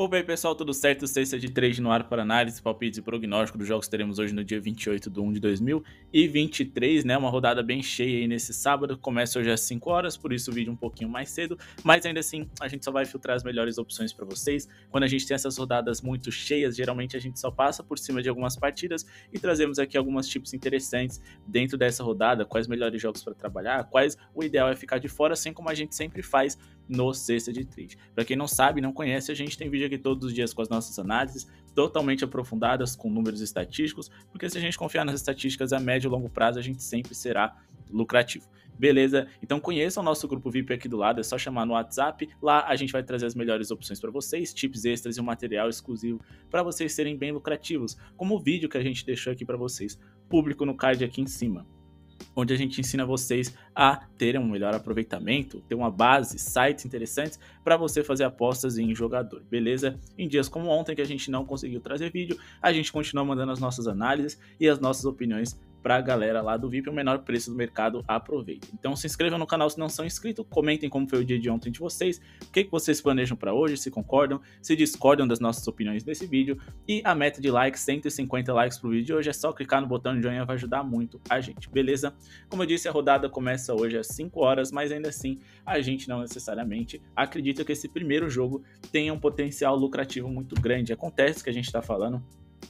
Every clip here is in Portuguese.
Opa aí pessoal, tudo certo? Sexta de 3 no ar para análise, palpites e prognóstico dos jogos que teremos hoje no dia 28/1/2023, né? Uma rodada bem cheia aí nesse sábado, começa hoje às 5 horas, por isso o vídeo um pouquinho mais cedo, mas ainda assim a gente só vai filtrar as melhores opções para vocês. Quando a gente tem essas rodadas muito cheias, geralmente a gente só passa por cima de algumas partidas e trazemos aqui algumas tips interessantes dentro dessa rodada, quais melhores jogos para trabalhar, quais o ideal é ficar de fora, assim como a gente sempre faz no Sexta de Trade. Para quem não sabe, não conhece, a gente tem vídeo aqui todos os dias com as nossas análises totalmente aprofundadas, com números estatísticos, porque se a gente confiar nas estatísticas a médio e longo prazo, a gente sempre será lucrativo. Beleza? Então conheça o nosso grupo VIP aqui do lado, é só chamar no WhatsApp, lá a gente vai trazer as melhores opções para vocês, tips extras e um material exclusivo para vocês serem bem lucrativos, como o vídeo que a gente deixou aqui para vocês, público no card aqui em cima, onde a gente ensina vocês a terem um melhor aproveitamento, ter uma base, sites interessantes para você fazer apostas em jogador, beleza? Em dias como ontem que a gente não conseguiu trazer vídeo, a gente continua mandando as nossas análises e as nossas opiniões para a galera lá do VIP, o menor preço do mercado, aproveita. Então se inscrevam no canal se não são inscritos, comentem como foi o dia de ontem de vocês, o que vocês planejam para hoje, se concordam, se discordam das nossas opiniões desse vídeo, e a meta de likes, 150 likes pro vídeo de hoje, é só clicar no botão de joinha, vai ajudar muito a gente, beleza? Como eu disse, a rodada começa hoje às 5 horas, mas ainda assim a gente não necessariamente acredita que esse primeiro jogo tenha um potencial lucrativo muito grande. Acontece que a gente está falando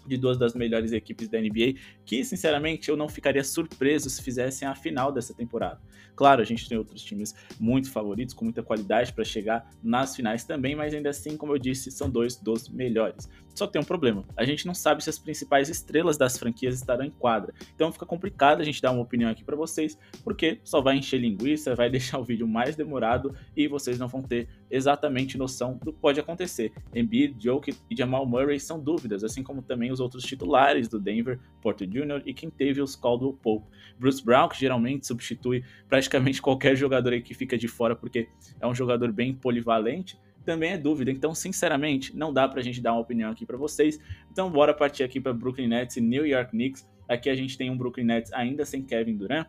de duas das melhores equipes da NBA, que sinceramente eu não ficaria surpreso se fizessem a final dessa temporada. Claro, a gente tem outros times muito favoritos, com muita qualidade para chegar nas finais também, mas ainda assim, como eu disse, são dois dos melhores. Só tem um problema, a gente não sabe se as principais estrelas das franquias estarão em quadra, então fica complicado a gente dar uma opinião aqui para vocês, porque só vai encher linguiça, vai deixar o vídeo mais demorado e vocês não vão ter exatamente noção do que pode acontecer. Embiid, Jokic e Jamal Murray são dúvidas, assim como também os outros titulares do Denver, Porter Jr. e Kentavious Caldwell-Pope. Bruce Brown, que geralmente substitui praticamente qualquer jogador aí que fica de fora, porque é um jogador bem polivalente, também é dúvida. Então, sinceramente, não dá pra gente dar uma opinião aqui pra vocês. Então, bora partir aqui para Brooklyn Nets e New York Knicks. Aqui a gente tem um Brooklyn Nets ainda sem Kevin Durant,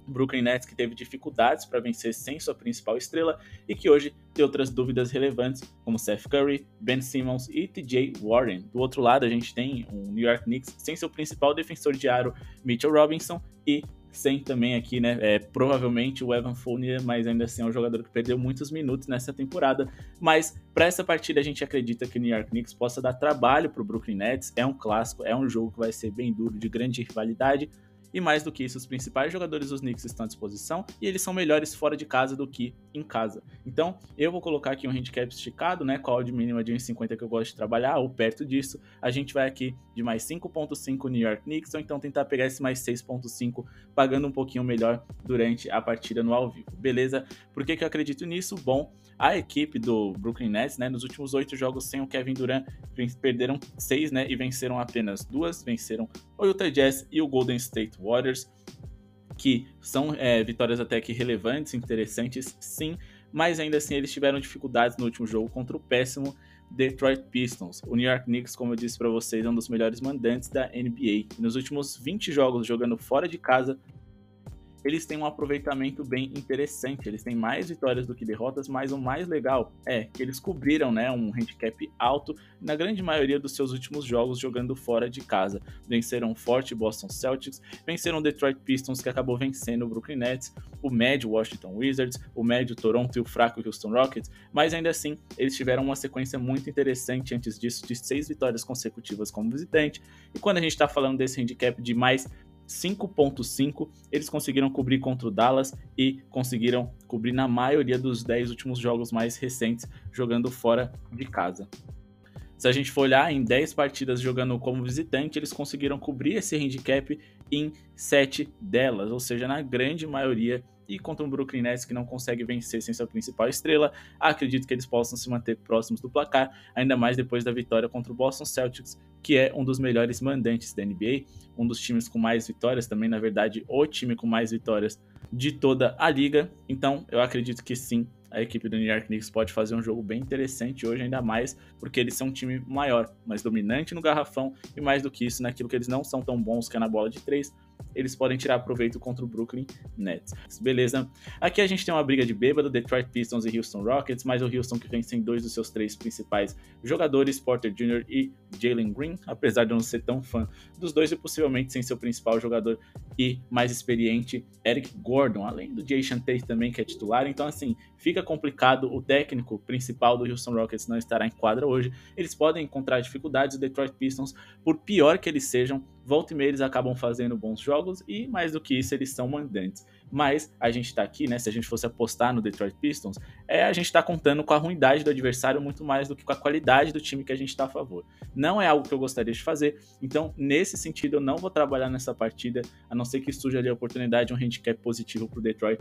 Brooklyn Nets que teve dificuldades para vencer sem sua principal estrela e que hoje tem outras dúvidas relevantes como Seth Curry, Ben Simmons e TJ Warren. Do outro lado a gente tem um New York Knicks sem seu principal defensor de aro Mitchell Robinson e sem também aqui, né, provavelmente o Evan Fournier, mas ainda assim é um jogador que perdeu muitos minutos nessa temporada. Mas para essa partida a gente acredita que o New York Knicks possa dar trabalho para o Brooklyn Nets. É um clássico, é um jogo que vai ser bem duro, de grande rivalidade. E mais do que isso, os principais jogadores dos Knicks estão à disposição e eles são melhores fora de casa do que em casa. Então, eu vou colocar aqui um handicap esticado, né, com a odd mínima de 1,50 que eu gosto de trabalhar, ou perto disso. A gente vai aqui de mais 5,5 New York Knicks, ou então tentar pegar esse mais 6,5, pagando um pouquinho melhor durante a partida no ao vivo, beleza? Por que eu acredito nisso? Bom, a equipe do Brooklyn Nets, né, nos últimos 8 jogos sem o Kevin Durant, perderam 6, né, e venceram apenas 2, venceram o Utah Jazz e o Golden State Warriors, que são vitórias até que relevantes, interessantes, sim, mas ainda assim eles tiveram dificuldades no último jogo contra o péssimo Detroit Pistons. O New York Knicks, como eu disse para vocês, é um dos melhores mandantes da NBA. E nos últimos 20 jogos jogando fora de casa, eles têm um aproveitamento bem interessante, eles têm mais vitórias do que derrotas, mas o mais legal é que eles cobriram, né, um handicap alto na grande maioria dos seus últimos jogos jogando fora de casa. Venceram o forte Boston Celtics, venceram o Detroit Pistons, que acabou vencendo o Brooklyn Nets, o médio Washington Wizards, o médio Toronto e o fraco Houston Rockets, mas ainda assim eles tiveram uma sequência muito interessante antes disso, de 6 vitórias consecutivas como visitante, e quando a gente está falando desse handicap de mais 5,5, eles conseguiram cobrir contra o Dallas e conseguiram cobrir na maioria dos 10 últimos jogos mais recentes jogando fora de casa. Se a gente for olhar em 10 partidas jogando como visitante, eles conseguiram cobrir esse handicap em 7 delas, ou seja, na grande maioria. E contra um Brooklyn Nets que não consegue vencer sem sua principal estrela, acredito que eles possam se manter próximos do placar, ainda mais depois da vitória contra o Boston Celtics, que é um dos melhores mandantes da NBA, um dos times com mais vitórias também, na verdade, o time com mais vitórias de toda a liga. Então, eu acredito que sim, a equipe do New York Knicks pode fazer um jogo bem interessante hoje, ainda mais porque eles são um time maior, mais dominante no garrafão e mais do que isso, naquilo que eles não são tão bons, que é na bola de 3, eles podem tirar proveito contra o Brooklyn Nets. Beleza? Aqui a gente tem uma briga de bêbado, Detroit Pistons e Houston Rockets, mas o Houston que vem sem 2 dos seus 3 principais jogadores, Porter Jr. e Jalen Green, apesar de eu não ser tão fã dos dois e possivelmente sem seu principal jogador e mais experiente, Eric Gordon, além do Jason Tate também, que é titular. Então, assim, fica complicado. O técnico principal do Houston Rockets não estará em quadra hoje. Eles podem encontrar dificuldades. O Detroit Pistons, por pior que eles sejam, volta e meia eles acabam fazendo bons jogos e, mais do que isso, eles são mandantes. Mas a gente tá aqui, né, se a gente fosse apostar no Detroit Pistons, a gente tá contando com a ruindade do adversário muito mais do que com a qualidade do time que a gente tá a favor. Não é algo que eu gostaria de fazer, então nesse sentido eu não vou trabalhar nessa partida, a não ser que surja ali a oportunidade de um handicap positivo pro Detroit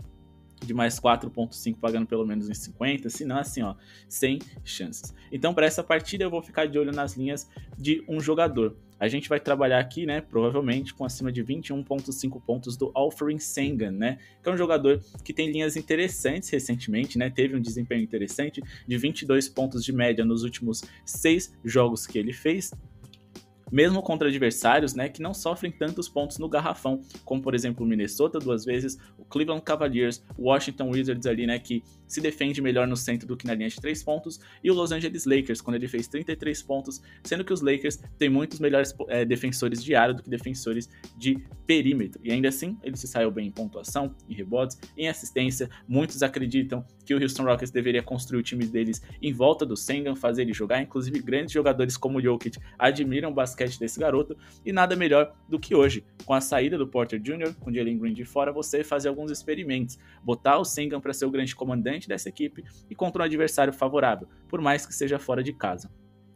de mais 4.5 pagando pelo menos em 50, senão assim, ó, sem chances. Então para essa partida eu vou ficar de olho nas linhas de um jogador. A gente vai trabalhar aqui, né, provavelmente com acima de 21.5 pontos do Alperen Sengun, né, que é um jogador que tem linhas interessantes recentemente, né, teve um desempenho interessante de 22 pontos de média nos últimos 6 jogos que ele fez, mesmo contra adversários, né, que não sofrem tantos pontos no garrafão, como por exemplo o Minnesota 2 vezes, o Cleveland Cavaliers, o Washington Wizards ali, né, que se defende melhor no centro do que na linha de 3 pontos, e o Los Angeles Lakers, quando ele fez 33 pontos, sendo que os Lakers têm muitos melhores defensores de área do que defensores de perímetro, e ainda assim ele se saiu bem em pontuação, em rebotes, em assistência. Muitos acreditam que o Houston Rockets deveria construir o time deles em volta do Sengun, fazer ele jogar, inclusive grandes jogadores como o Jokic admiram o basquete desse garoto, e nada melhor do que hoje, com a saída do Porter Jr., com o Jalen Green de fora, você fazer alguns experimentos, botar o Sengun para ser o grande comandante dessa equipe e contra um adversário favorável, por mais que seja fora de casa.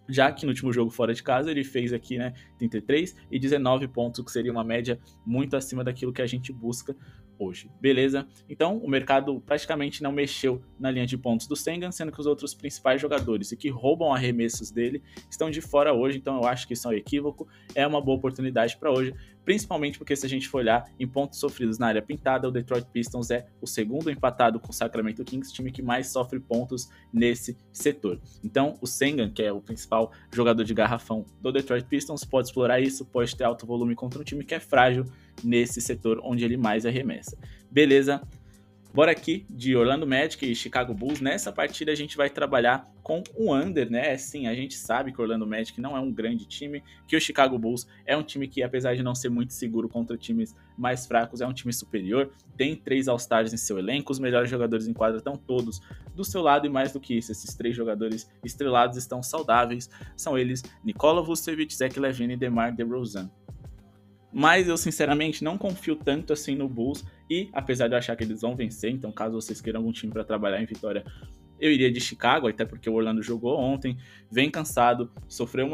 Já que no último jogo fora de casa ele fez aqui, né, 33 e 19 pontos, que seria uma média muito acima daquilo que a gente busca hoje, beleza? Então o mercado praticamente não mexeu na linha de pontos do Sengun, sendo que os outros principais jogadores e que roubam arremessos dele estão de fora hoje, então eu acho que isso é um equívoco, é uma boa oportunidade para hoje, principalmente porque se a gente for olhar em pontos sofridos na área pintada, o Detroit Pistons é o segundo empatado com o Sacramento Kings, time que mais sofre pontos nesse setor. Então o Sengun, que é o principal jogador de garrafão do Detroit Pistons, pode explorar isso, pode ter alto volume contra um time que é frágil nesse setor onde ele mais arremessa. Beleza? Bora aqui de Orlando Magic e Chicago Bulls. Nessa partida a gente vai trabalhar com um under, né? Sim, a gente sabe que o Orlando Magic não é um grande time, que o Chicago Bulls é um time que, apesar de não ser muito seguro contra times mais fracos, é um time superior, tem 3 All-Stars em seu elenco, os melhores jogadores em quadra estão todos do seu lado, e mais do que isso, esses 3 jogadores estrelados estão saudáveis, são eles Nikola Vucevic, Zach LaVine e DeMar DeRozan. Mas eu sinceramente não confio tanto assim no Bulls, e apesar de eu achar que eles vão vencer, então caso vocês queiram algum time para trabalhar em vitória, eu iria de Chicago, até porque o Orlando jogou ontem, vem cansado, sofreu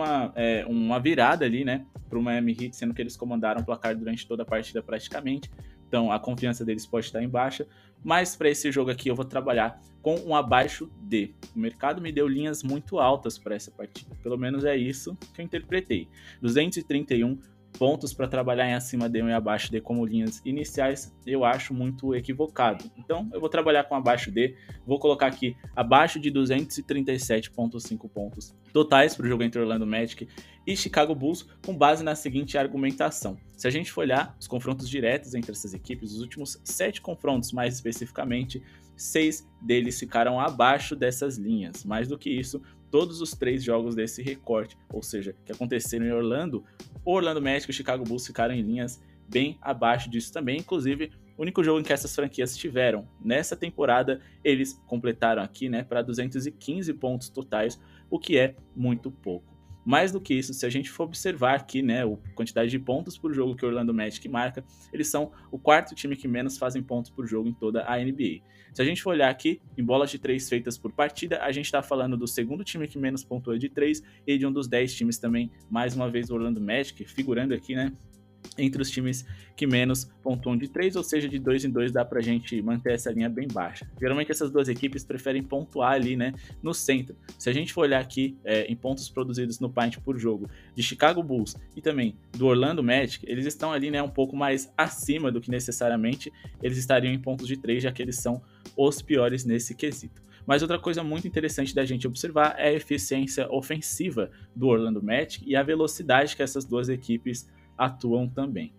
uma virada ali, né, pro Miami Heat, sendo que eles comandaram o placar durante toda a partida praticamente, então a confiança deles pode estar em baixa, mas para esse jogo aqui eu vou trabalhar com um abaixo D. O mercado me deu linhas muito altas para essa partida, pelo menos é isso que eu interpretei. 231 pontos para trabalhar em acima D e abaixo D como linhas iniciais, eu acho muito equivocado. Então eu vou trabalhar com abaixo D, vou colocar aqui abaixo de 237.5 pontos totais para o jogo entre Orlando Magic e Chicago Bulls, com base na seguinte argumentação. Se a gente for olhar os confrontos diretos entre essas equipes, os últimos 7 confrontos mais especificamente, 6 deles ficaram abaixo dessas linhas. Mais do que isso, todos os 3 jogos desse recorte, ou seja, que aconteceram em Orlando, o Orlando Magic e o Chicago Bulls ficaram em linhas bem abaixo disso também. Inclusive, o único jogo em que essas franquias tiveram nessa temporada, eles completaram aqui, né, para 215 pontos totais, o que é muito pouco. Mais do que isso, se a gente for observar aqui, né, a quantidade de pontos por jogo que o Orlando Magic marca, eles são o 4º time que menos fazem pontos por jogo em toda a NBA. Se a gente for olhar aqui, em bolas de 3 feitas por partida, a gente está falando do 2º time que menos pontua de 3 e de um dos 10 times também, mais uma vez o Orlando Magic, figurando aqui, né, entre os times que menos pontuam de 3, ou seja, de 2 em 2 dá pra gente manter essa linha bem baixa. Geralmente essas duas equipes preferem pontuar ali, né, no centro. Se a gente for olhar aqui em pontos produzidos no paint por jogo de Chicago Bulls e também do Orlando Magic, eles estão ali, né, um pouco mais acima do que necessariamente eles estariam em pontos de 3, já que eles são os piores nesse quesito. Mas outra coisa muito interessante da gente observar é a eficiência ofensiva do Orlando Magic e a velocidade que essas duas equipes atuam também.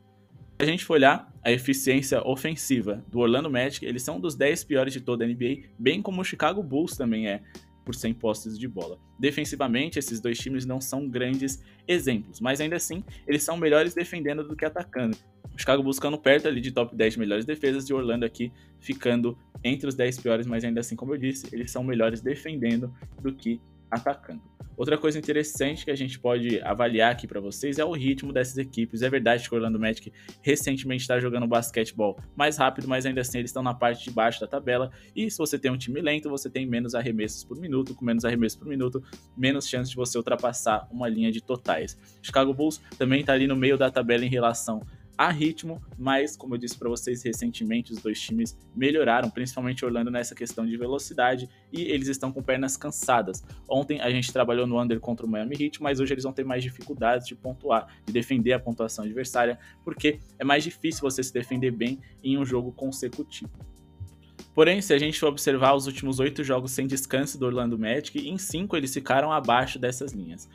Se a gente for olhar a eficiência ofensiva do Orlando Magic, eles são um dos 10 piores de toda a NBA, bem como o Chicago Bulls também é, por 100 posses de bola. Defensivamente, esses dois times não são grandes exemplos, mas ainda assim, eles são melhores defendendo do que atacando. O Chicago Bulls ficando perto ali de top 10 melhores defesas, e o Orlando aqui ficando entre os 10 piores, mas ainda assim, como eu disse, eles são melhores defendendo do que atacando. Outra coisa interessante que a gente pode avaliar aqui para vocês é o ritmo dessas equipes. É verdade que o Orlando Magic recentemente está jogando basquetebol mais rápido, mas ainda assim eles estão na parte de baixo da tabela. E se você tem um time lento, você tem menos arremessos por minuto. Com menos arremessos por minuto, menos chance de você ultrapassar uma linha de totais. Chicago Bulls também está ali no meio da tabela em relação a ritmo, mas como eu disse para vocês recentemente, os dois times melhoraram, principalmente Orlando nessa questão de velocidade, e eles estão com pernas cansadas. Ontem a gente trabalhou no under contra o Miami Heat, mas hoje eles vão ter mais dificuldades de pontuar, de defender a pontuação adversária, porque é mais difícil você se defender bem em um jogo consecutivo. Porém, se a gente for observar os últimos 8 jogos sem descanso do Orlando Magic, em 5 eles ficaram abaixo dessas linhas.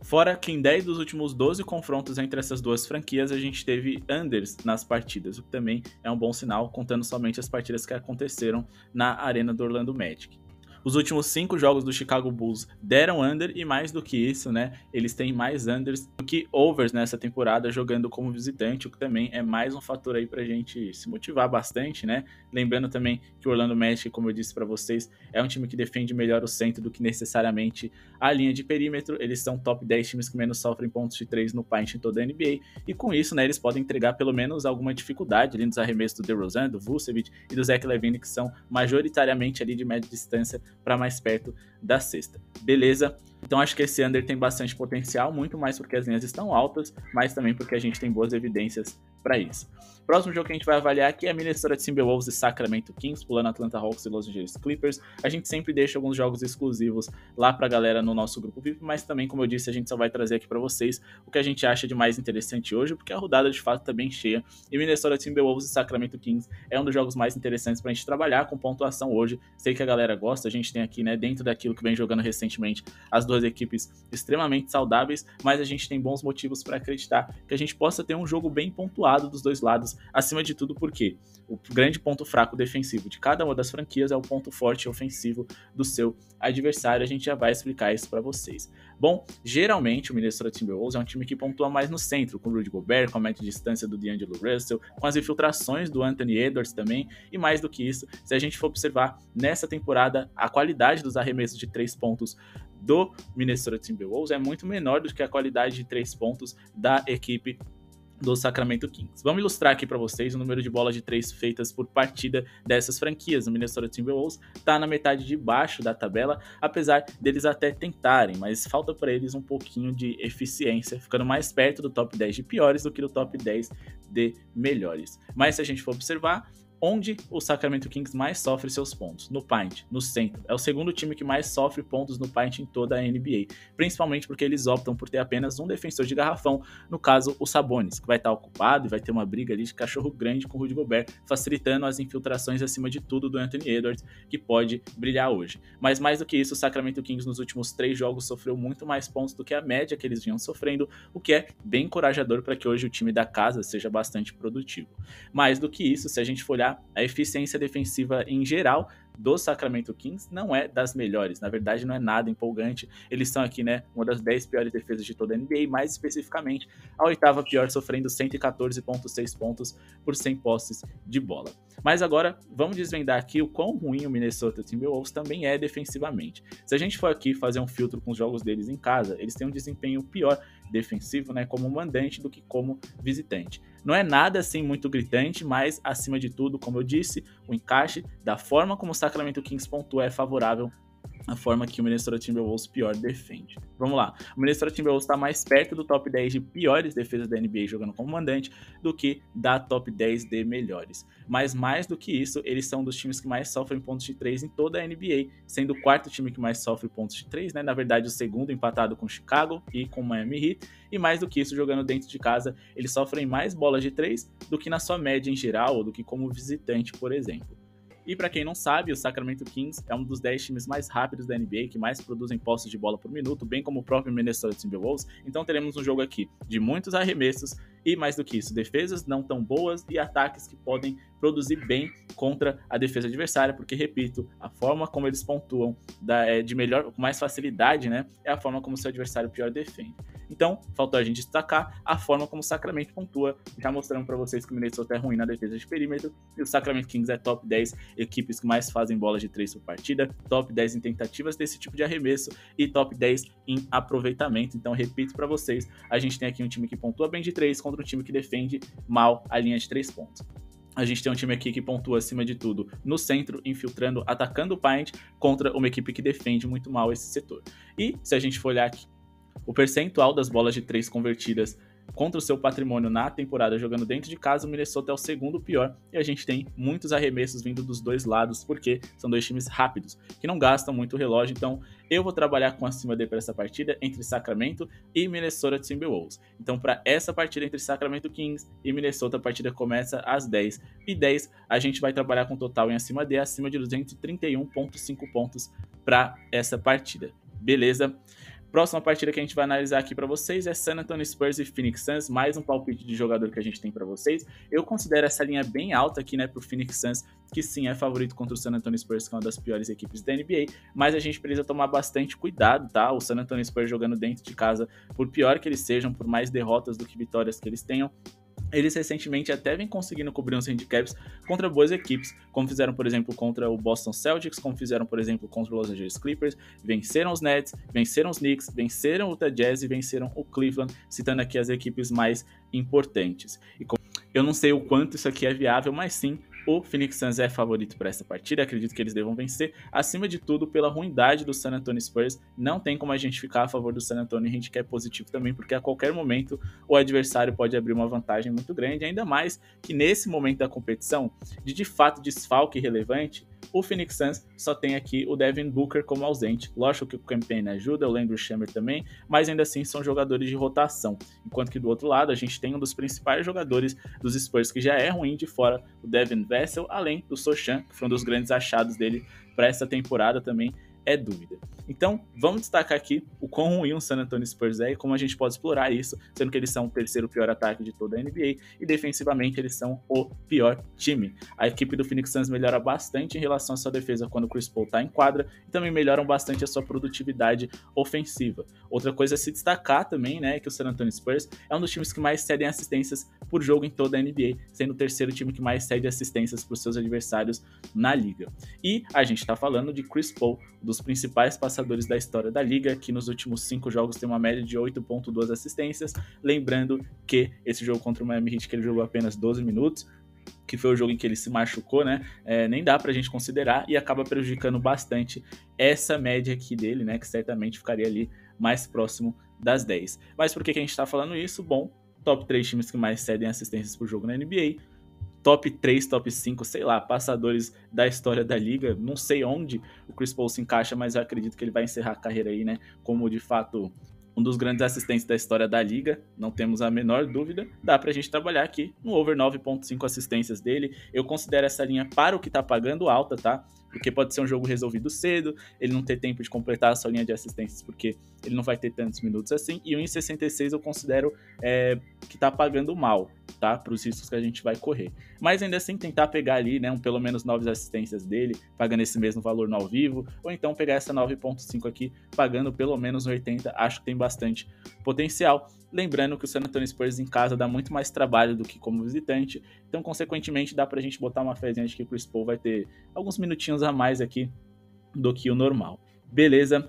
Fora que em 10 dos últimos 12 confrontos entre essas duas franquias, a gente teve unders nas partidas, o que também é um bom sinal, contando somente as partidas que aconteceram na arena do Orlando Magic. Os últimos 5 jogos do Chicago Bulls deram under, e mais do que isso, né, eles têm mais unders do que overs nessa temporada jogando como visitante, o que também é mais um fator aí pra gente se motivar bastante, né? Lembrando também que o Orlando Magic, como eu disse pra vocês, é um time que defende melhor o centro do que necessariamente a linha de perímetro. Eles são top 10 times que menos sofrem pontos de 3 no paint em toda a NBA, e com isso, né, eles podem entregar pelo menos alguma dificuldade ali nos arremessos do DeRozan, do Vucevic e do Zach LaVine, que são majoritariamente ali de média distância para mais perto da cesta. Beleza? Então acho que esse under tem bastante potencial, muito mais porque as linhas estão altas, mas também porque a gente tem boas evidências para isso. Próximo jogo que a gente vai avaliar aqui é Minnesota Timberwolves e Sacramento Kings, pulando Atlanta Hawks e Los Angeles Clippers. A gente sempre deixa alguns jogos exclusivos lá pra galera no nosso grupo VIP, mas também, como eu disse, a gente só vai trazer aqui pra vocês o que a gente acha de mais interessante hoje, porque a rodada de fato tá bem cheia, e Minnesota Timberwolves e Sacramento Kings é um dos jogos mais interessantes pra gente trabalhar com pontuação hoje. Sei que a galera gosta, a gente tem aqui, né, dentro daquilo que vem jogando recentemente, as duas equipes extremamente saudáveis, mas a gente tem bons motivos pra acreditar que a gente possa ter um jogo bem pontuado dos dois lados, acima de tudo porque o grande ponto fraco defensivo de cada uma das franquias é o ponto forte ofensivo do seu adversário. A gente já vai explicar isso para vocês. Bom, geralmente o Minnesota Timberwolves é um time que pontua mais no centro, com o Rudy Gobert, com a média de distância do D'Angelo Russell, com as infiltrações do Anthony Edwards também, e mais do que isso, se a gente for observar nessa temporada, a qualidade dos arremessos de 3 pontos do Minnesota Timberwolves é muito menor do que a qualidade de 3 pontos da equipe do Sacramento Kings. Vamos ilustrar aqui para vocês o número de bolas de 3 feitas por partida dessas franquias. O Minnesota Timberwolves está na metade de baixo da tabela, apesar deles até tentarem, mas falta para eles um pouquinho de eficiência, ficando mais perto do top 10 de piores do que do top 10 de melhores. Mas se a gente for observar, onde o Sacramento Kings mais sofre seus pontos? No paint, no centro. É o segundo time que mais sofre pontos no paint em toda a NBA, principalmente porque eles optam por ter apenas um defensor de garrafão, no caso o Sabonis, que vai estar ocupado e vai ter uma briga ali de cachorro grande com o Rudy Gobert, facilitando as infiltrações acima de tudo do Anthony Edwards, que pode brilhar hoje. Mas mais do que isso, o Sacramento Kings nos últimos 3 jogos sofreu muito mais pontos do que a média que eles vinham sofrendo, o que é bem encorajador para que hoje o time da casa seja bastante produtivo. Mais do que isso, se a gente for olhar a eficiência defensiva em geral do Sacramento Kings, não é das melhores, na verdade não é nada empolgante. Eles são aqui, né, uma das 10 piores defesas de toda a NBA, mais especificamente a 8ª pior, sofrendo 114,6 pontos por 100 posses de bola. Mas agora vamos desvendar aqui o quão ruim o Minnesota Timberwolves também é defensivamente. Se a gente for aqui fazer um filtro com os jogos deles em casa, eles têm um desempenho pior defensivo, né, como mandante do que como visitante. Não é nada assim muito gritante, mas acima de tudo, como eu disse, o encaixe da forma como o Sacramento Kings pontua é favorável a forma que o Minnesota Timberwolves pior defende. Vamos lá, o Minnesota Timberwolves está mais perto do top 10 de piores defesas da NBA jogando como mandante do que da top 10 de melhores. Mas mais do que isso, eles são dos times que mais sofrem pontos de 3 em toda a NBA, sendo o 4º time que mais sofre pontos de 3, né? Na verdade o segundo empatado com Chicago e com Miami Heat, e mais do que isso, jogando dentro de casa, eles sofrem mais bolas de 3 do que na sua média em geral, ou do que como visitante, por exemplo. E para quem não sabe, o Sacramento Kings é um dos 10 times mais rápidos da NBA, que mais produzem posses de bola por minuto, bem como o próprio Minnesota Timberwolves. Então teremos um jogo aqui de muitos arremessos e mais do que isso, defesas não tão boas e ataques que podem produzir bem contra a defesa adversária, porque, repito, a forma como eles pontuam de melhor, com mais facilidade, né, é a forma como seu adversário pior defende. Então, faltou a gente destacar a forma como o Sacramento pontua, já mostrando para vocês que o Minnesota é ruim na defesa de perímetro, e o Sacramento Kings é top 10 equipes que mais fazem bolas de 3 por partida, top 10 em tentativas desse tipo de arremesso e top 10 em aproveitamento. Então, repito para vocês, a gente tem aqui um time que pontua bem de 3 contra um time que defende mal a linha de 3 pontos. A gente tem um time aqui que pontua acima de tudo no centro, infiltrando, atacando o paint, contra uma equipe que defende muito mal esse setor. E se a gente for olhar aqui, o percentual das bolas de 3 convertidas contra o seu patrimônio na temporada jogando dentro de casa, o Minnesota é o segundo pior, e a gente tem muitos arremessos vindo dos dois lados, porque são dois times rápidos, que não gastam muito relógio. Então eu vou trabalhar com acima D para essa partida entre Sacramento e Minnesota Timberwolves. Então para essa partida entre Sacramento Kings e Minnesota, a partida começa às 10, e 10 a gente vai trabalhar com total em acima D, acima de 231,5 pontos para essa partida, beleza? Próxima partida que a gente vai analisar aqui para vocês é San Antonio Spurs e Phoenix Suns, mais um palpite de jogador que a gente tem para vocês. Eu considero essa linha bem alta aqui, né, pro Phoenix Suns, que sim é favorito contra o San Antonio Spurs, que é uma das piores equipes da NBA, mas a gente precisa tomar bastante cuidado, tá? O San Antonio Spurs jogando dentro de casa, por pior que eles sejam, por mais derrotas do que vitórias que eles tenham, eles recentemente até vêm conseguindo cobrir uns handicaps contra boas equipes, como fizeram, por exemplo, contra o Boston Celtics, como fizeram, por exemplo, contra o Los Angeles Clippers, venceram os Nets, venceram os Knicks, venceram o Utah Jazz e venceram o Cleveland, citando aqui as equipes mais importantes. E eu não sei o quanto isso aqui é viável, mas sim, o Phoenix Suns é favorito para essa partida, acredito que eles devam vencer, acima de tudo pela ruindade do San Antonio Spurs. Não tem como a gente ficar a favor do San Antonio, a gente quer positivo também, porque a qualquer momento o adversário pode abrir uma vantagem muito grande, ainda mais que nesse momento da competição, de fato desfalque relevante, o Phoenix Suns só tem aqui o Devin Booker como ausente. Lógico que o Campaign ajuda, o Landry Shamet também, mas ainda assim são jogadores de rotação. Enquanto que do outro lado a gente tem um dos principais jogadores dos Spurs que já é ruim de fora, o Devin Vassell, além do Sochan, que foi um dos grandes achados dele para essa temporada também, é dúvida. Então, vamos destacar aqui o quão ruim o San Antonio Spurs é e como a gente pode explorar isso, sendo que eles são o terceiro pior ataque de toda a NBA e defensivamente eles são o pior time. A equipe do Phoenix Suns melhora bastante em relação à sua defesa quando o Chris Paul está em quadra e também melhoram bastante a sua produtividade ofensiva. Outra coisa a se destacar também, né, é que o San Antonio Spurs é um dos times que mais cedem assistências por jogo em toda a NBA, sendo o terceiro time que mais cede assistências para os seus adversários na liga. E a gente está falando de Chris Paul, dos principais passadores da história da liga, que nos últimos 5 jogos tem uma média de 8,2 assistências. Lembrando que esse jogo contra o Miami Heat, que ele jogou apenas 12 minutos, que foi o jogo em que ele se machucou, né? Nem dá pra gente considerar e acaba prejudicando bastante essa média aqui dele, né? Que certamente ficaria ali mais próximo das 10. Mas por que a gente tá falando isso? Bom, top 3 times que mais cedem assistências por jogo na NBA, top 3, top 5, sei lá, passadores da história da liga. Não sei onde o Chris Paul se encaixa, mas eu acredito que ele vai encerrar a carreira aí, né, como de fato um dos grandes assistentes da história da liga, não temos a menor dúvida. Dá pra gente trabalhar aqui no over 9,5 assistências dele. Eu considero essa linha para o que tá pagando alta, tá? Porque pode ser um jogo resolvido cedo, ele não ter tempo de completar a sua linha de assistências, porque ele não vai ter tantos minutos assim, e o 1,66 eu considero que tá pagando mal, tá? Para os riscos que a gente vai correr. Mas ainda assim, tentar pegar ali, né, pelo menos 9 assistências dele, pagando esse mesmo valor no ao vivo, ou então pegar essa 9,5 aqui, pagando pelo menos no 80, acho que tem bastante potencial. Lembrando que o San Antonio Spurs em casa dá muito mais trabalho do que como visitante, então consequentemente dá pra gente botar uma fezinha de que o Chris Paul vai ter alguns minutinhos a mais aqui do que o normal. Beleza?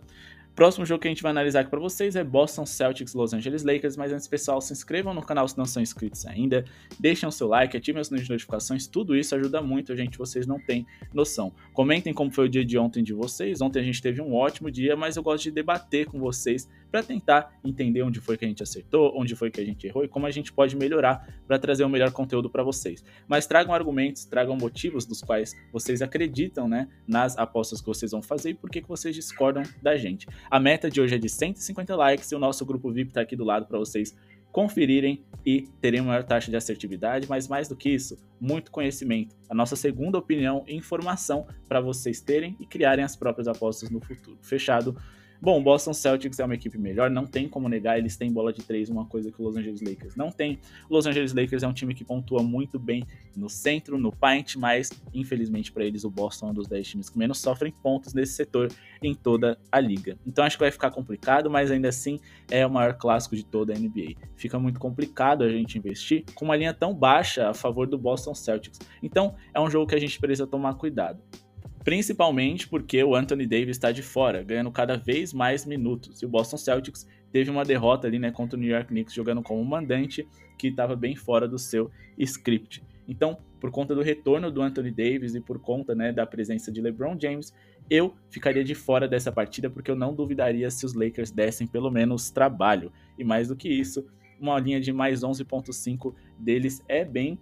Próximo jogo que a gente vai analisar aqui para vocês é Boston Celtics Los Angeles Lakers, mas antes, pessoal, se inscrevam no canal se não são inscritos ainda, deixem o seu like, ativem as sininho de notificações, tudo isso ajuda muito, gente, vocês não têm noção. Comentem como foi o dia de ontem de vocês. Ontem a gente teve um ótimo dia, mas eu gosto de debater com vocês para tentar entender onde foi que a gente acertou, onde foi que a gente errou e como a gente pode melhorar para trazer o melhor conteúdo para vocês. Mas tragam argumentos, tragam motivos dos quais vocês acreditam, né, nas apostas que vocês vão fazer e por que vocês discordam da gente. A meta de hoje é de 150 likes e o nosso grupo VIP está aqui do lado para vocês conferirem e terem uma maior taxa de assertividade, mas mais do que isso, muito conhecimento. A nossa segunda opinião e informação para vocês terem e criarem as próprias apostas no futuro. Fechado? Bom, o Boston Celtics é uma equipe melhor, não tem como negar, eles têm bola de 3, uma coisa que o Los Angeles Lakers não tem. O Los Angeles Lakers é um time que pontua muito bem no centro, no paint, mas infelizmente para eles o Boston é um dos 10 times que menos sofrem pontos nesse setor em toda a liga. Então acho que vai ficar complicado, mas ainda assim é o maior clássico de toda a NBA. Fica muito complicado a gente investir com uma linha tão baixa a favor do Boston Celtics. Então é um jogo que a gente precisa tomar cuidado. Principalmente porque o Anthony Davis está de fora, ganhando cada vez mais minutos. E o Boston Celtics teve uma derrota ali, né, contra o New York Knicks, jogando como mandante, que estava bem fora do seu script. Então, por conta do retorno do Anthony Davis e por conta, né, da presença de LeBron James, eu ficaria de fora dessa partida, porque eu não duvidaria se os Lakers dessem pelo menos trabalho. E mais do que isso, uma linha de mais 11.5 deles é bem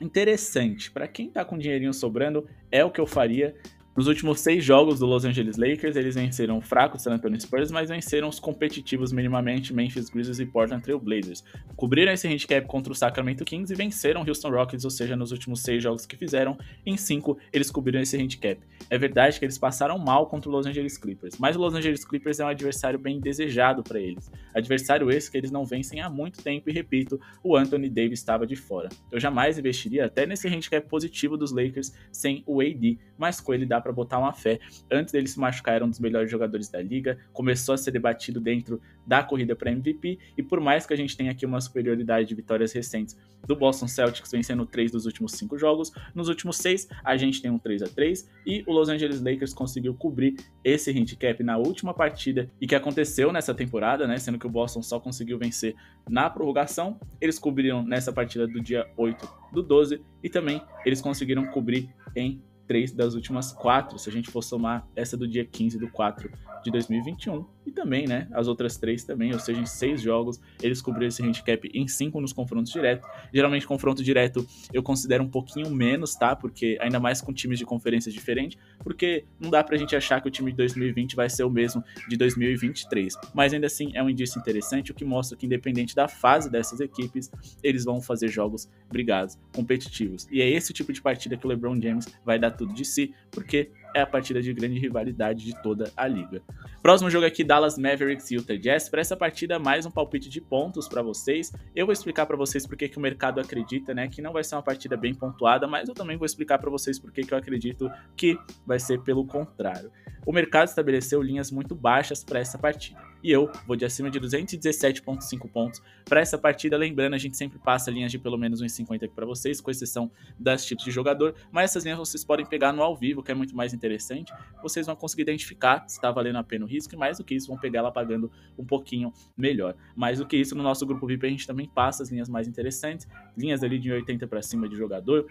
interessante. Para quem tá com dinheirinho sobrando, é o que eu faria. Nos últimos 6 jogos do Los Angeles Lakers, eles venceram o fraco San Antonio Spurs, mas venceram os competitivos minimamente Memphis Grizzlies e Portland Trail Blazers. Cobriram esse handicap contra o Sacramento Kings e venceram o Houston Rockets, ou seja, nos últimos 6 jogos que fizeram, em 5 eles cobriram esse handicap. É verdade que eles passaram mal contra o Los Angeles Clippers, mas o Los Angeles Clippers é um adversário bem desejado para eles. Adversário esse que eles não vencem há muito tempo e, repito, o Anthony Davis estava de fora. Eu jamais investiria até nesse handicap positivo dos Lakers sem o AD, mas com ele dá para botar uma fé. Antes dele se machucar, era um dos melhores jogadores da liga, começou a ser debatido dentro da corrida para MVP, e por mais que a gente tenha aqui uma superioridade de vitórias recentes do Boston Celtics, vencendo 3 dos últimos 5 jogos, nos últimos 6 a gente tem um 3-3, e o Los Angeles Lakers conseguiu cobrir esse handicap na última partida, e que aconteceu nessa temporada, né, sendo que o Boston só conseguiu vencer na prorrogação. Eles cobriram nessa partida do dia 8/12, e também eles conseguiram cobrir em 3 das últimas 4, se a gente for somar essa do dia 15/4 de 2021, e também, né, as outras 3 também, ou seja, em 6 jogos, eles cobriram esse handicap em 5 nos confrontos diretos. Geralmente, confronto direto eu considero um pouquinho menos, tá, porque ainda mais com times de conferências diferentes, porque não dá pra gente achar que o time de 2020 vai ser o mesmo de 2023, mas ainda assim é um indício interessante, o que mostra que independente da fase dessas equipes, eles vão fazer jogos brigados, competitivos, e é esse tipo de partida que o LeBron James vai dar tudo de si, porque é a partida de grande rivalidade de toda a liga. Próximo jogo aqui, Dallas Mavericks e Utah Jazz. Para essa partida, mais um palpite de pontos para vocês. Eu vou explicar para vocês porque que o mercado acredita, né, que não vai ser uma partida bem pontuada, mas eu também vou explicar para vocês porque que eu acredito que vai ser pelo contrário. O mercado estabeleceu linhas muito baixas para essa partida, e eu vou de acima de 217,5 pontos para essa partida. Lembrando, a gente sempre passa linhas de pelo menos uns 50 aqui para vocês, com exceção das tipos de jogador, mas essas linhas vocês podem pegar no ao vivo, que é muito mais interessante. Vocês vão conseguir identificar se está valendo a pena o risco, e mais do que isso, vão pegar ela pagando um pouquinho melhor. Mais do que isso, no nosso grupo VIP a gente também passa as linhas mais interessantes, linhas ali de 80 para cima de jogador,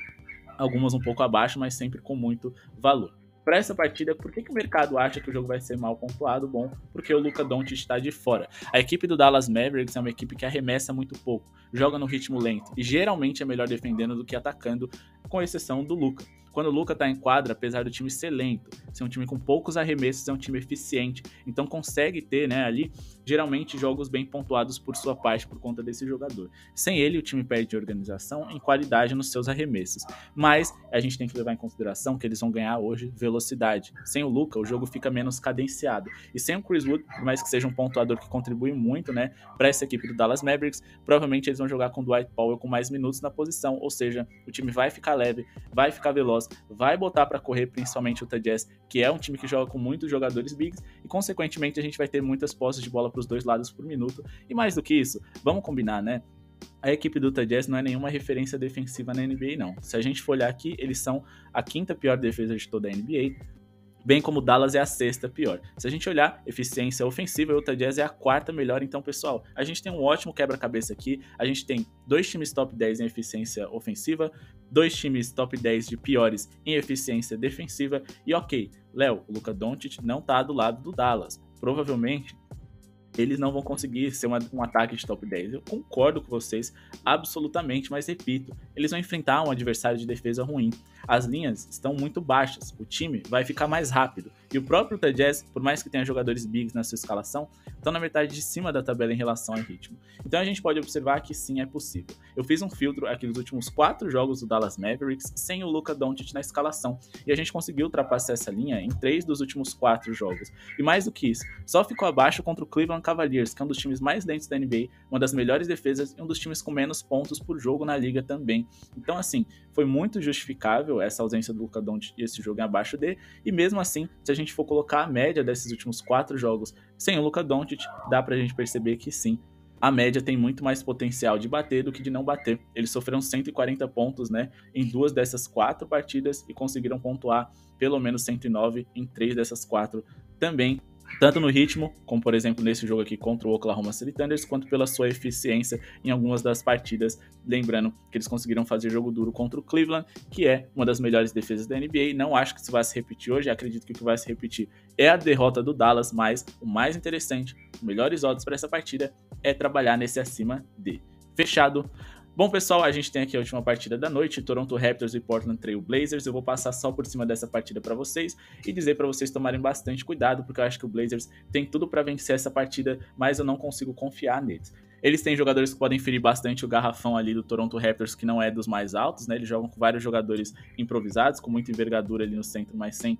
algumas um pouco abaixo, mas sempre com muito valor. Para essa partida, por que o mercado acha que o jogo vai ser mal pontuado? Bom, porque o Luka Doncic está de fora. A equipe do Dallas Mavericks é uma equipe que arremessa muito pouco, joga no ritmo lento e geralmente é melhor defendendo do que atacando, com exceção do Luka. Quando o Luka tá em quadra, apesar do time ser lento, ser um time com poucos arremessos, é um time eficiente, então consegue ter, né, ali, geralmente jogos bem pontuados por sua parte por conta desse jogador. Sem ele, o time perde organização em qualidade nos seus arremessos, mas a gente tem que levar em consideração que eles vão ganhar hoje velocidade. Sem o Luka, o jogo fica menos cadenciado, e sem o Chris Wood, por mais que seja um pontuador que contribui muito, né, para essa equipe do Dallas Mavericks, provavelmente eles vão jogar com o Dwight Powell com mais minutos na posição, ou seja, o time vai ficar leve, vai ficar veloz, vai botar para correr, principalmente o Utah Jazz, que é um time que joga com muitos jogadores bigs, e consequentemente a gente vai ter muitas posses de bola para os dois lados por minuto. E mais do que isso, vamos combinar, né? A equipe do Utah Jazz não é nenhuma referência defensiva na NBA, não. Se a gente for olhar aqui, eles são a 5ª pior defesa de toda a NBA, bem como o Dallas é a 6ª pior. Se a gente olhar eficiência ofensiva, o Utah Jazz é a 4ª melhor. Então, pessoal, a gente tem um ótimo quebra-cabeça aqui. A gente tem 2 times top 10 em eficiência ofensiva, 2 times top 10 de piores em eficiência defensiva. E ok, Léo, o Luka Doncic não tá do lado do Dallas. Provavelmente eles não vão conseguir ser um ataque de top 10. Eu concordo com vocês absolutamente, mas repito, eles vão enfrentar um adversário de defesa ruim. as linhas estão muito baixas, o time vai ficar mais rápido. E o próprio Utah Jazz, por mais que tenha jogadores bigs na sua escalação, estão na metade de cima da tabela em relação ao ritmo. Então a gente pode observar que sim, é possível. Eu fiz um filtro aqui nos últimos 4 jogos do Dallas Mavericks sem o Luka Doncic na escalação, e a gente conseguiu ultrapassar essa linha em 3 dos últimos 4 jogos. E mais do que isso, só ficou abaixo contra o Cleveland Cavaliers, que é um dos times mais lentos da NBA, uma das melhores defesas e um dos times com menos pontos por jogo na liga também. Então assim, foi muito justificável essa ausência do Luka Doncic e esse jogo em abaixo D, e mesmo assim, se a gente for colocar a média desses últimos 4 jogos sem o Luka Doncic, dá pra gente perceber que sim, a média tem muito mais potencial de bater do que de não bater. Eles sofreram 140 pontos, né, em 2 dessas 4 partidas e conseguiram pontuar pelo menos 109 em 3 dessas 4 também, tanto no ritmo, como por exemplo nesse jogo aqui contra o Oklahoma City Thunder, quanto pela sua eficiência em algumas das partidas, lembrando que eles conseguiram fazer jogo duro contra o Cleveland, que é uma das melhores defesas da NBA. Não acho que isso vai se repetir hoje, acredito que o que vai se repetir é a derrota do Dallas, mas o mais interessante, os melhores odds para essa partida é trabalhar nesse acima de. Fechado? Bom, pessoal, a gente tem aqui a última partida da noite, Toronto Raptors e Portland Trail Blazers. Eu vou passar só por cima dessa partida para vocês e dizer para vocês tomarem bastante cuidado, porque eu acho que o Blazers tem tudo para vencer essa partida, mas eu não consigo confiar neles. Eles têm jogadores que podem ferir bastante o garrafão ali do Toronto Raptors, que não é dos mais altos, né? Eles jogam com vários jogadores improvisados, com muita envergadura ali no centro, mas sem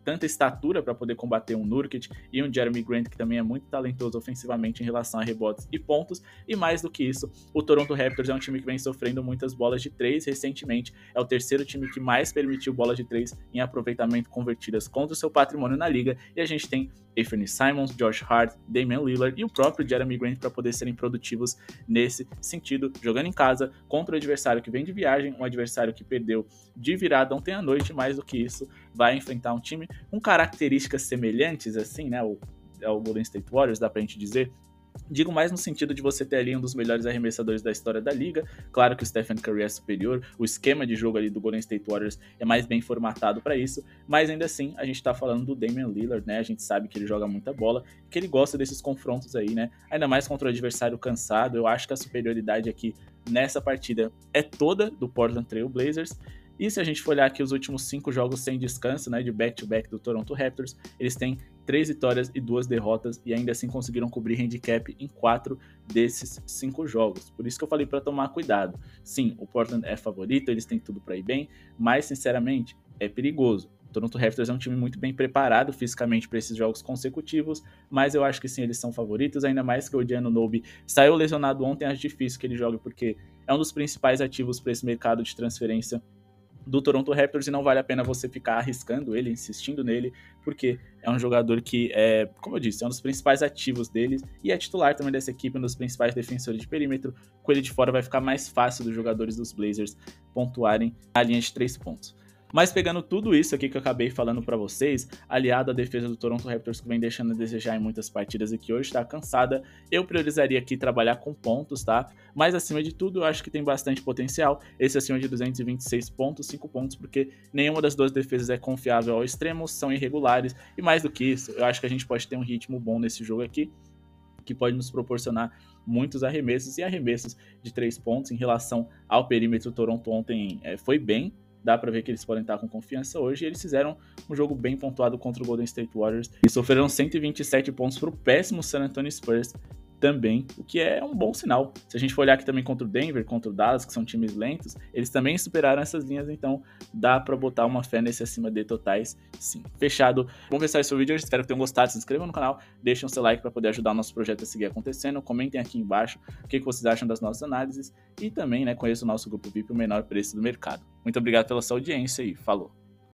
tanta estatura para poder combater um Nurkic e um Jeremy Grant, que também é muito talentoso ofensivamente em relação a rebotes e pontos. E mais do que isso, o Toronto Raptors é um time que vem sofrendo muitas bolas de 3 recentemente. É o terceiro time que mais permitiu bolas de 3 em aproveitamento convertidas contra o seu patrimônio na liga. E a gente tem Anthony Simons, Josh Hart, Damian Lillard e o próprio Jeremy Grant para poder serem produtivos nesse sentido, jogando em casa contra o adversário que vem de viagem, um adversário que perdeu de virada ontem à noite. Mais do que isso, vai enfrentar um time com características semelhantes, assim, né, ao Golden State Warriors, dá pra gente dizer. Digo mais no sentido de você ter ali um dos melhores arremessadores da história da liga. Claro que o Stephen Curry é superior, o esquema de jogo ali do Golden State Warriors é mais bem formatado para isso, mas ainda assim a gente tá falando do Damian Lillard, né? A gente sabe que ele joga muita bola, que ele gosta desses confrontos aí, né? Ainda mais contra o adversário cansado. Eu acho que a superioridade aqui nessa partida é toda do Portland Trail Blazers. E se a gente for olhar aqui os últimos 5 jogos sem descanso, né, de back-to-back do Toronto Raptors, eles têm 3 vitórias e 2 derrotas e ainda assim conseguiram cobrir handicap em 4 desses 5 jogos. Por isso que eu falei para tomar cuidado. Sim, o Portland é favorito, eles têm tudo para ir bem, mas sinceramente é perigoso. O Toronto Raptors é um time muito bem preparado fisicamente para esses jogos consecutivos, mas eu acho que sim, eles são favoritos, ainda mais que o Odiano Nobe saiu lesionado ontem. Acho difícil que ele jogue porque é um dos principais ativos para esse mercado de transferência do Toronto Raptors e não vale a pena você ficar arriscando ele, insistindo nele, porque é um jogador que é, como eu disse, é um dos principais ativos deles e é titular também dessa equipe, um dos principais defensores de perímetro. Com ele de fora vai ficar mais fácil dos jogadores dos Blazers pontuarem na linha de 3 pontos. Mas pegando tudo isso aqui que eu acabei falando pra vocês, aliado à defesa do Toronto Raptors, que vem deixando a desejar em muitas partidas e que hoje tá cansada, eu priorizaria aqui trabalhar com pontos, tá? Mas acima de tudo, eu acho que tem bastante potencial, esse acima de 226 pontos, 5 pontos, porque nenhuma das duas defesas é confiável ao extremo, são irregulares, e mais do que isso, eu acho que a gente pode ter um ritmo bom nesse jogo aqui, que pode nos proporcionar muitos arremessos, e arremessos de 3 pontos em relação ao perímetro. O Toronto ontem foi bem, dá pra ver que eles podem estar com confiança hoje, e eles fizeram um jogo bem pontuado contra o Golden State Warriors e sofreram 127 pontos pro péssimo San Antonio Spurs também, o que é um bom sinal. Se a gente for olhar aqui também contra o Denver, contra o Dallas, que são times lentos, eles também superaram essas linhas, então dá pra botar uma fé nesse acima de totais, sim. Fechado. Bom, pessoal, esse foi o vídeo, espero que tenham gostado, se inscrevam no canal, deixem o seu like para poder ajudar o nosso projeto a seguir acontecendo, comentem aqui embaixo o que vocês acham das nossas análises e também, né, conheçam o nosso grupo VIP, o menor preço do mercado. Muito obrigado pela sua audiência e falou!